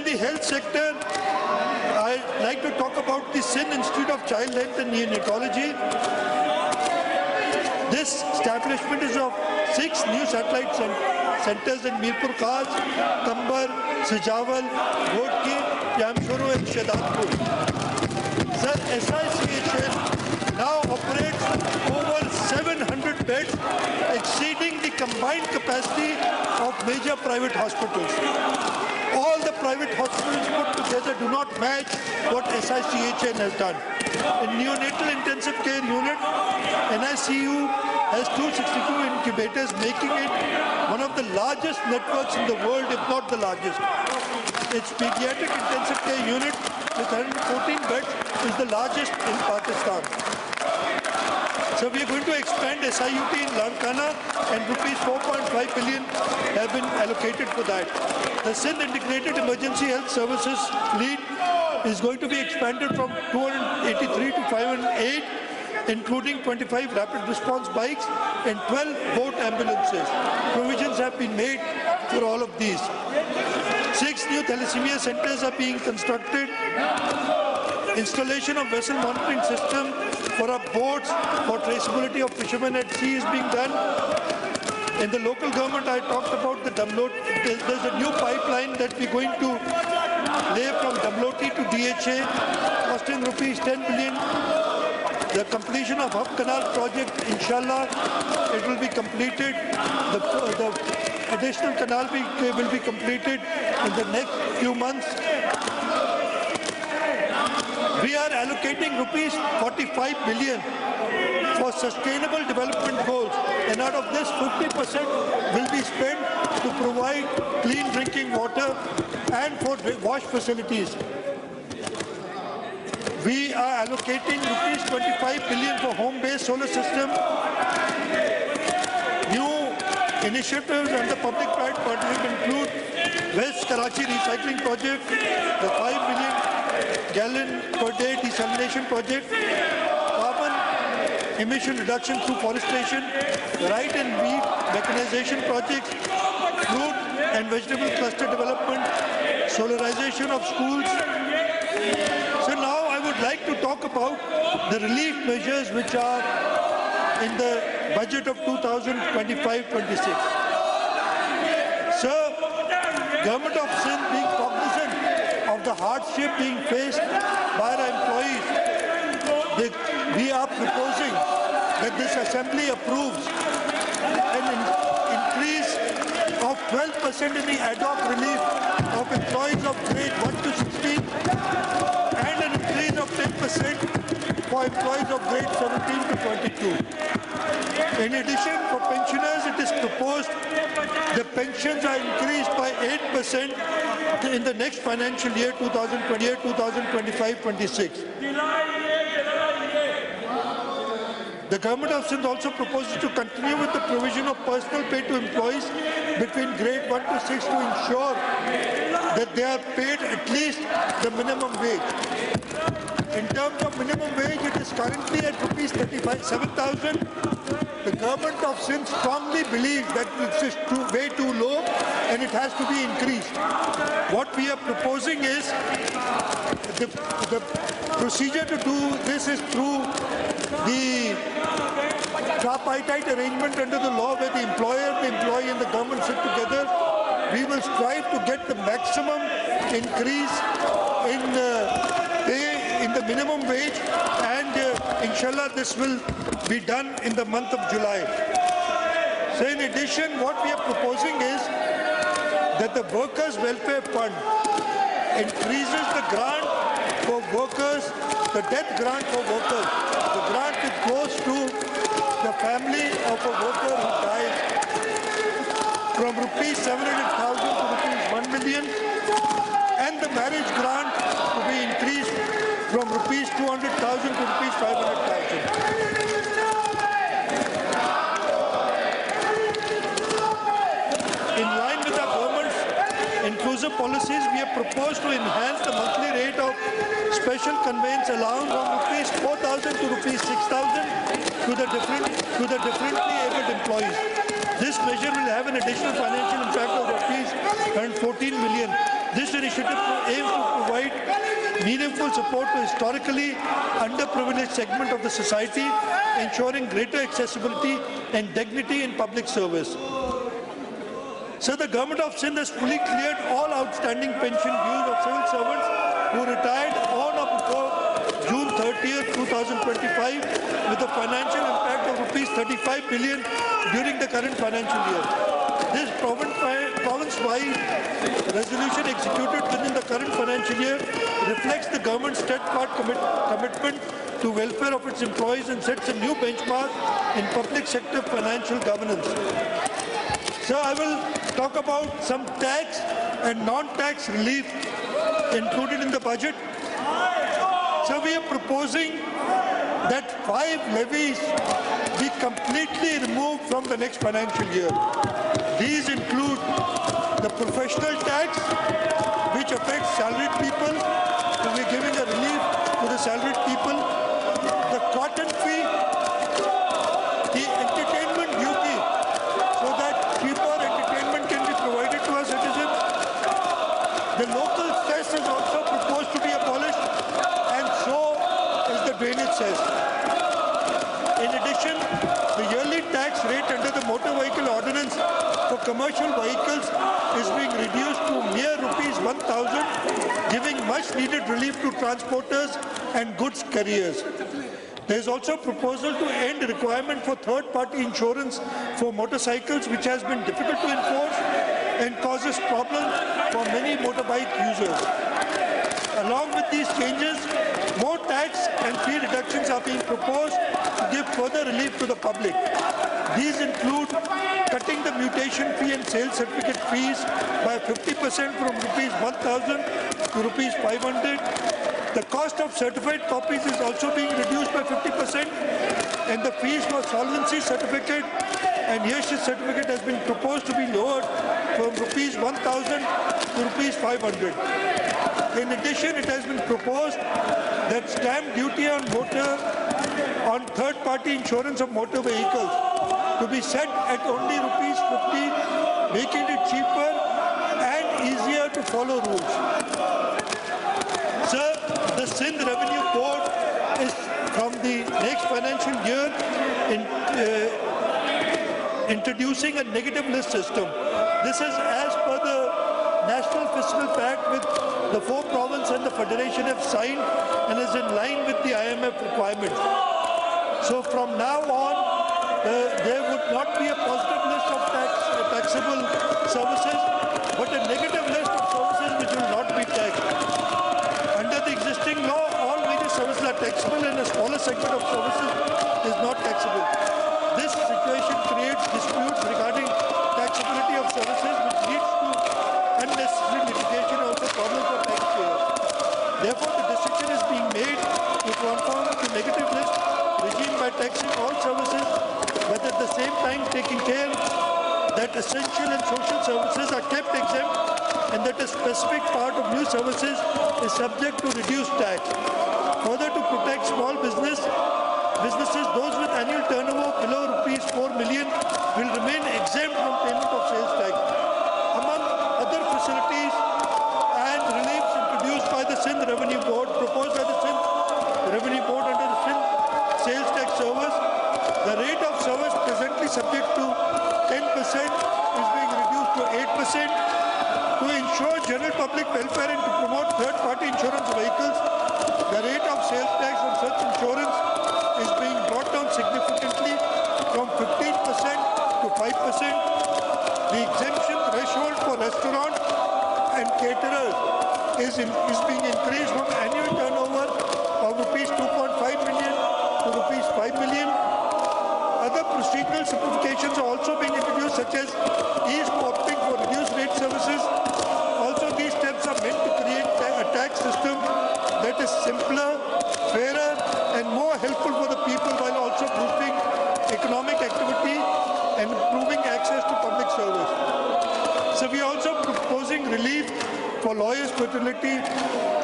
the health sector, I'd like to talk about the Sindh Institute of Child Health and Neonatology. This establishment is of 6 new satellite centers in Mirpur Khas, Kambar, Sajawal, Ghodki, Jamshoro and Shahadapur. Sir, SICHN now operates over 700 beds, exceeding the combined capacity of major private hospitals. All the private hospitals put together do not match what SICHN has done. In neonatal intensive care unit, NICU has 262 incubators, making it one of the largest networks in the world, if not the largest. Its pediatric intensive care unit with 114 beds is the largest in Pakistan. So we are going to expand SIUT in Larkana, and rupees 4.5 billion have been allocated for that. The Sindh Integrated Emergency Health Services fleet is going to be expanded from 283 to 508, including 25 rapid response bikes and 12 boat ambulances. Provisions have been made for all of these. 6 new thalassemia centers are being constructed. Installation of vessel monitoring system for our boats for traceability of fishermen at sea is being done. In the local government, I talked about the Damloti. There's a new pipeline that we're going to lay from Damloti to DHA, costing rupees 10 billion. The completion of Hub Canal project, inshallah, it will be completed. The additional canal will be completed in the next few months. We are allocating rupees 45 billion for sustainable development goals, and out of this 50% will be spent to provide clean drinking water and for wash facilities. We are allocating rupees 25 billion for home-based solar system. New initiatives under public-private partnership include West Karachi Recycling Project, the 5 million gallon per day desalination project, carbon emission reduction through forestation, right and wheat mechanization projects, fruit and vegetable cluster development, solarization of schools. So now I would like to talk about the relief measures which are in the budget of 2025-26. Sir, Government of Sindh being cognizant of the hardship being faced by our employees, we are proposing that this assembly approves an increase of 12% in the ad hoc relief of employees of grade 1 to 16 and an increase of 10% for employees of grade 17 to 22. In addition, for pensioners, it is proposed the pensions are increased by 8% in the next financial year 2028-2025-26. The Government of Sindh also proposes to continue with the provision of personal pay to employees between grade 1 to 6 to ensure that they are paid at least the minimum wage. In terms of minimum wage, it is currently at rupees 7,000. The Government of Sindh strongly believes that this is way too low and it has to be increased. What we are proposing is the procedure to do this is through the tripartite arrangement under the law where the employer, the employee and the government sit together. We will strive to get the maximum increase in pay in the minimum wage, and inshallah this will be done in the month of July. So in addition, what we are proposing is that the Workers' Welfare Fund increases the grant for workers, the death grant for workers. The grant it goes to the family of a worker who dies from rupees 700,000 to rupees 1 million, and the marriage grant to be increased from rupees 200,000 to rupees 500,000. In line with our government's inclusive policies, we have proposed to enhance the monthly rate of special conveyance allowance from rupees 4,000 to rupees 6,000 to the differently abled employees. This measure will have an additional financial impact of rupees 114 million This initiative aims to provide meaningful support to historically underprivileged segment of the society, ensuring greater accessibility and dignity in public service. So the government of Sindh has fully cleared all outstanding pension dues of civil servants who retired on or before June 30th, 2025 with a financial impact of rupees 35 billion during the current financial year. This province-wide resolution executed within the current financial year reflects the government's steadfast commitment to welfare of its employees and sets a new benchmark in public sector financial governance. So I will talk about some tax and non-tax relief included in the budget. So we are proposing that 5 levies be completely removed from the next financial year. These include the professional tax, which affects salaried people, so we are giving a relief to the salaried people, the cotton fee, the entertainment duty, so that cheaper entertainment can be provided to our citizens. The local cess is also proposed to be abolished, and so is the drainage cess. In addition, the yearly tax rate under the Motor Vehicle Ordinance for commercial vehicles is being reduced to mere rupees 1,000, giving much needed relief to transporters and goods carriers. There is also a proposal to end requirement for third-party insurance for motorcycles, which has been difficult to enforce and causes problems for many motorbike users. Along with these changes, more tax and fee reductions are being proposed to give further relief to the public. These include cutting the mutation fee and sales certificate fees by 50% from rupees 1,000 to rupees 500. The cost of certified copies is also being reduced by 50%, and the fees for solvency certificate and Yashish certificate has been proposed to be lowered from rupees 1,000 to rupees 500. In addition, it has been proposed that stamp duty on third-party insurance of motor vehicles to be set at only rupees 50, making it cheaper and easier to follow rules. Sir, the Sindh Revenue Board is from the next financial year introducing a negative list system. This is as per the National Fiscal Pact with the 4 provinces and the Federation have signed and is in line with the IMF requirements. So from now on, there would not be a positive list of taxable services, but a negative list of services which will not be taxed. Under the existing law, all major services are taxable and a smaller segment of services is not taxable. This situation creates disputes regarding taxability of services, which leads to unnecessary litigation and also problems for taxpayers. Therefore, the decision is being made to conform to negative list regime by taxing all services, but at the same time taking care that essential and social services are kept exempt and that a specific part of new services is subject to reduced tax. Further, to protect small businesses, those with annual turnover below rupees 4 million will remain exempt from payment of sales tax. Among other facilities and reliefs introduced by the Sindh Revenue Board, proposed by the Sindh Revenue Board under the Sindh Sales Tax Service, the rate of service presently subject to 10% is being reduced to 8%. To ensure general public welfare and to promote third-party insurance vehicles, the rate of sales tax on such insurance is being brought down significantly from 15% to 5%. The exemption threshold for restaurants and caterers is being increased from annual turnover of rupees 2.5 million to rupees 5 million. Other procedural simplifications are also being introduced, such as ease to opting for reduced rate services. Also, these steps are meant to create a tax system that is simpler, fairer, and more helpful for the people, while also boosting economic activity and improving access to public service. So we are also proposing relief for lawyers, fraternity,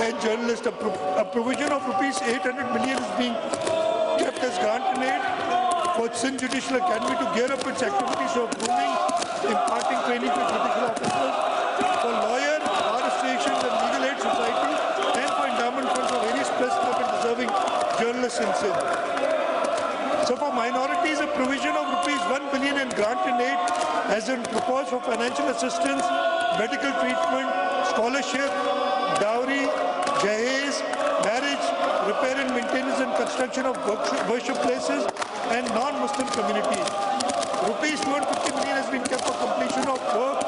and journalists. A provision of rupees 800 million is being kept as grant in aid for Sindh Judicial Academy to gear up its activities of grooming, imparting training to judicial officers. For lawyer, bar association, Force in Sindh. So for minorities, a provision of rupees 1 billion in grant and aid has been proposed for financial assistance, medical treatment, scholarship, dowry, jahez, marriage, repair and maintenance and construction of worship places and non-Muslim communities. Rupees 250 million has been kept for completion of work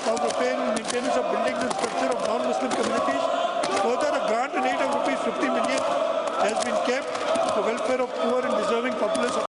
of repair and maintenance of buildings and structure of non-Muslim communities. Further, a grant and aid of rupees 50 million has been kept for welfare of poor and deserving public